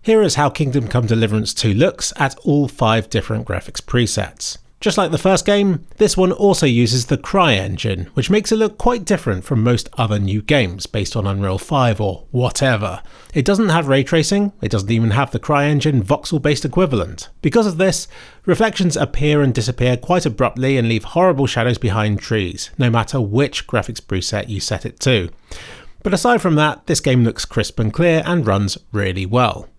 Here is how Kingdom Come Deliverance 2 looks at all 5 different graphics presets. Just like the first game, this one also uses the CryEngine, which makes it look quite different from most other new games based on Unreal 5 or whatever. It doesn't have ray tracing, it doesn't even have the CryEngine voxel-based equivalent. Because of this, reflections appear and disappear quite abruptly and leave horrible shadows behind trees, no matter which graphics preset you set it to. But aside from that, this game looks crisp and clear and runs really well.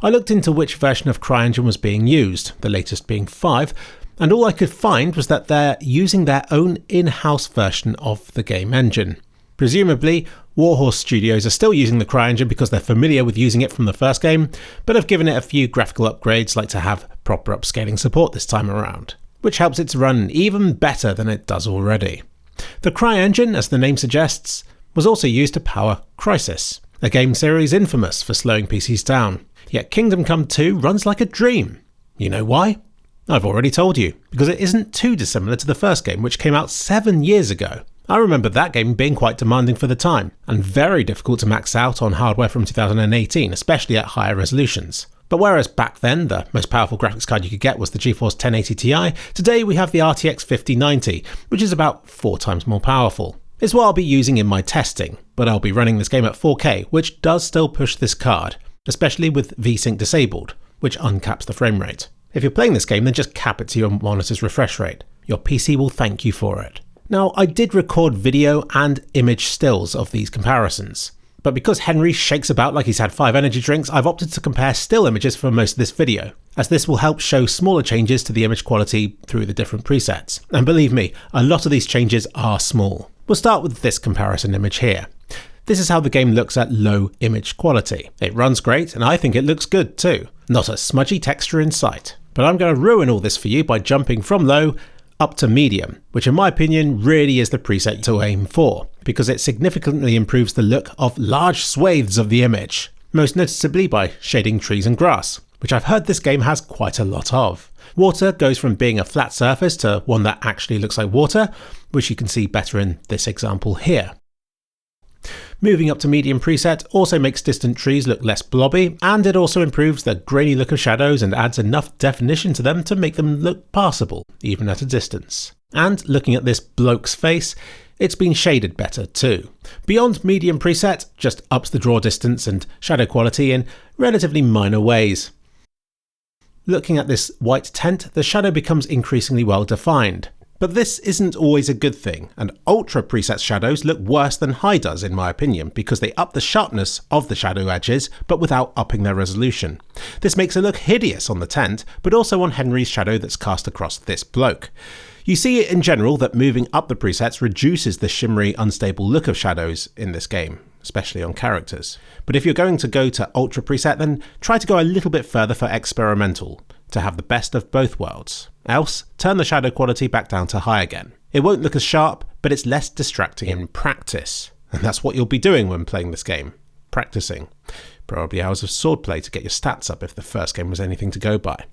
I looked into which version of CryEngine was being used, the latest being 5, and all I could find was that they're using their own in-house version of the game engine. Presumably, Warhorse Studios are still using the CryEngine because they're familiar with using it from the first game, but have given it a few graphical upgrades like to have proper upscaling support this time around, which helps it to run even better than it does already. The CryEngine, as the name suggests, was also used to power Crysis, a game series infamous for slowing PCs down. Yet Kingdom Come 2 runs like a dream. You know why? I've already told you, because it isn't too dissimilar to the first game, which came out 7 years ago. I remember that game being quite demanding for the time, and very difficult to max out on hardware from 2018, especially at higher resolutions. But whereas back then the most powerful graphics card you could get was the GeForce 1080 Ti, today we have the RTX 5090, which is about 4 times more powerful. It's what I'll be using in my testing, but I'll be running this game at 4K, which does still push this card, especially with VSync disabled, which uncaps the frame rate. If you're playing this game, then just cap it to your monitor's refresh rate. Your PC will thank you for it. Now, I did record video and image stills of these comparisons, but because Henry shakes about like he's had 5 energy drinks, I've opted to compare still images for most of this video, as this will help show smaller changes to the image quality through the different presets. And believe me, a lot of these changes are small. We'll start with this comparison image here. This is how the game looks at low image quality. It runs great, and I think it looks good too. Not a smudgy texture in sight. But I'm going to ruin all this for you by jumping from low up to medium, which in my opinion really is the preset to aim for, because it significantly improves the look of large swathes of the image, most noticeably by shading trees and grass, which I've heard this game has quite a lot of. Water goes from being a flat surface to one that actually looks like water, which you can see better in this example here. Moving up to medium preset also makes distant trees look less blobby, and it also improves the grainy look of shadows and adds enough definition to them to make them look passable, even at a distance. And looking at this bloke's face, it's been shaded better too. Beyond medium preset just ups the draw distance and shadow quality in relatively minor ways. Looking at this white tent, the shadow becomes increasingly well defined. But this isn't always a good thing, and Ultra preset shadows look worse than High does in my opinion, because they up the sharpness of the shadow edges, but without upping their resolution. This makes it look hideous on the tent, but also on Henry's shadow that's cast across this bloke. You see it in general that moving up the presets reduces the shimmery, unstable look of shadows in this game, especially on characters. But if you're going to go to Ultra preset, then try to go a little bit further for experimental, to have the best of both worlds. Else, turn the shadow quality back down to High again. It won't look as sharp, but it's less distracting in practice. And that's what you'll be doing when playing this game. Practicing. Probably hours of swordplay to get your stats up if the first game was anything to go by.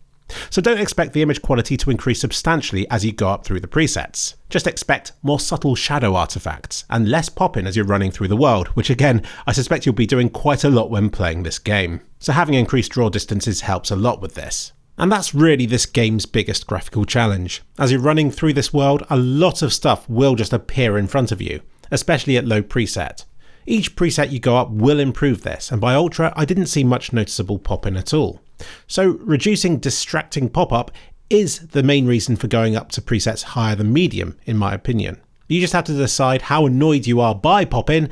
So don't expect the image quality to increase substantially as you go up through the presets. Just expect more subtle shadow artifacts and less pop-in as you're running through the world, which again, I suspect you'll be doing quite a lot when playing this game. So having increased draw distances helps a lot with this. And that's really this game's biggest graphical challenge. As you're running through this world, a lot of stuff will just appear in front of you, especially at low preset. Each preset you go up will improve this, and by Ultra I didn't see much noticeable pop-in at all. So reducing distracting pop-up is the main reason for going up to presets higher than medium, in my opinion. You just have to decide how annoyed you are by pop-in,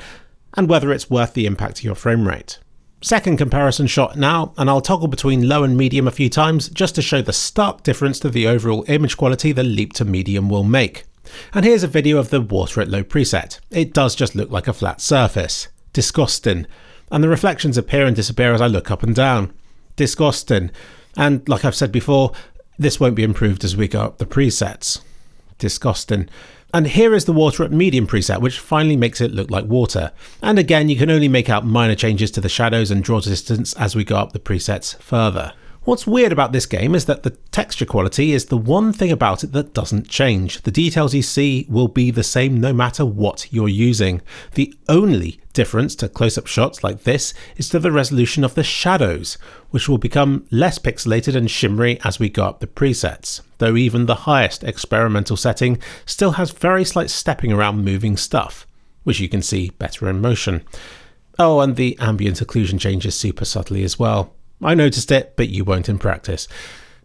and whether it's worth the impact to your frame rate. Second comparison shot now, and I'll toggle between low and medium a few times just to show the stark difference to the overall image quality the leap to medium will make. And here's a video of the water at low preset. It does just look like a flat surface. Disgusting. And the reflections appear and disappear as I look up and down. Disgusting. And like I've said before, this won't be improved as we go up the presets. Disgusting. And here is the water at medium preset, which finally makes it look like water. And again, you can only make out minor changes to the shadows and draw distance as we go up the presets further. What's weird about this game is that the texture quality is the one thing about it that doesn't change. The details you see will be the same no matter what you're using. The only difference to close-up shots like this is to the resolution of the shadows, which will become less pixelated and shimmery as we go up the presets, though even the highest experimental setting still has very slight stepping around moving stuff, which you can see better in motion. Oh, and the ambient occlusion changes super subtly as well. I noticed it, but you won't in practice.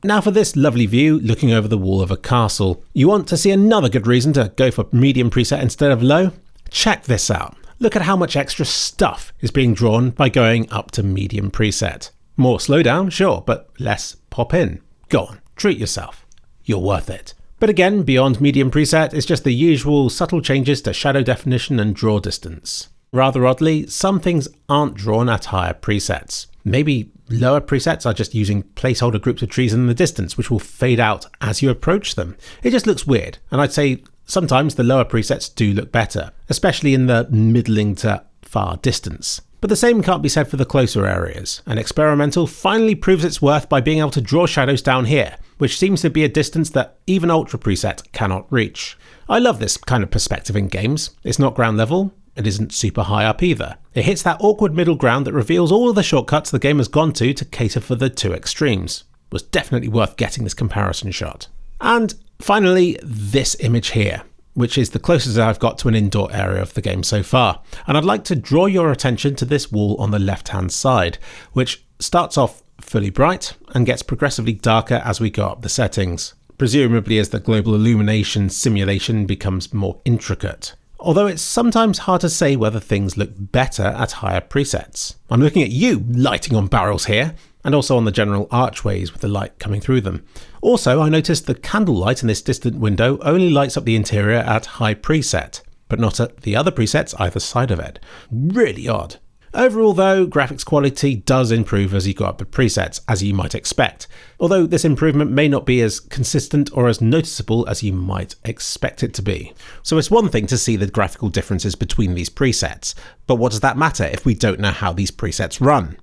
Now for this lovely view looking over the wall of a castle. You want to see another good reason to go for medium preset instead of low? Check this out. Look at how much extra stuff is being drawn by going up to medium preset. More slowdown, sure, but less pop in. Go on, treat yourself. You're worth it. But again, beyond medium preset is just the usual subtle changes to shadow definition and draw distance. Rather oddly, some things aren't drawn at higher presets. Maybe lower presets are just using placeholder groups of trees in the distance, which will fade out as you approach them. It just looks weird, and I'd say sometimes the lower presets do look better, especially in the middling to far distance. But the same can't be said for the closer areas, and Experimental finally proves its worth by being able to draw shadows down here, which seems to be a distance that even Ultra preset cannot reach. I love this kind of perspective in games. It's not ground level. It isn't super high up either. It hits that awkward middle ground that reveals all of the shortcuts the game has gone to cater for the two extremes. It was definitely worth getting this comparison shot. And finally, this image here, which is the closest I've got to an indoor area of the game so far. And I'd like to draw your attention to this wall on the left-hand side, which starts off fully bright and gets progressively darker as we go up the settings, presumably as the global illumination simulation becomes more intricate. Although it's sometimes hard to say whether things look better at higher presets. I'm looking at you lighting on barrels here, and also on the general archways with the light coming through them. Also, I noticed the candlelight in this distant window only lights up the interior at high preset, but not at the other presets either side of it. Really odd. Overall though, graphics quality does improve as you go up the presets, as you might expect, although this improvement may not be as consistent or as noticeable as you might expect it to be. So it's one thing to see the graphical differences between these presets, but what does that matter if we don't know how these presets run?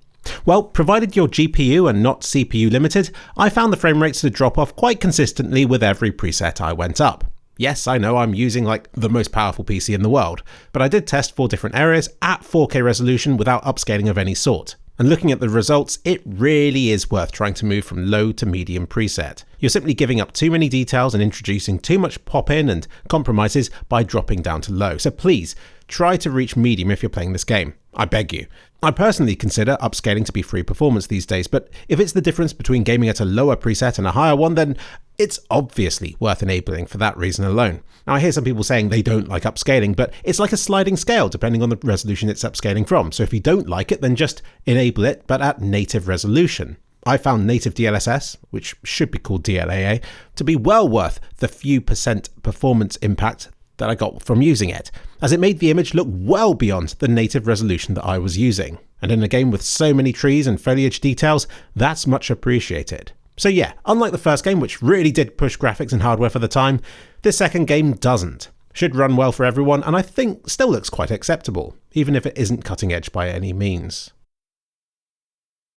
Well, provided you're GPU and not CPU limited, I found the frame rates to drop off quite consistently with every preset I went up. Yes, I know I'm using like the most powerful PC in the world, but I did test 4 different areas at 4K resolution without upscaling of any sort. And looking at the results, it really is worth trying to move from low to medium preset. You're simply giving up too many details and introducing too much pop-in and compromises by dropping down to low. So please, try to reach medium if you're playing this game. I beg you. I personally consider upscaling to be free performance these days, but if it's the difference between gaming at a lower preset and a higher one, then it's obviously worth enabling for that reason alone. Now I hear some people saying they don't like upscaling, but it's like a sliding scale depending on the resolution it's upscaling from. So if you don't like it, then just enable it, but at native resolution. I found native DLSS, which should be called DLAA, to be well worth the few percent performance impact that I got from using it, as it made the image look well beyond the native resolution that I was using. And in a game with so many trees and foliage details, that's much appreciated. So yeah, unlike the first game, which really did push graphics and hardware for the time, this second game doesn't. Should run well for everyone, and I think still looks quite acceptable, even if it isn't cutting edge by any means.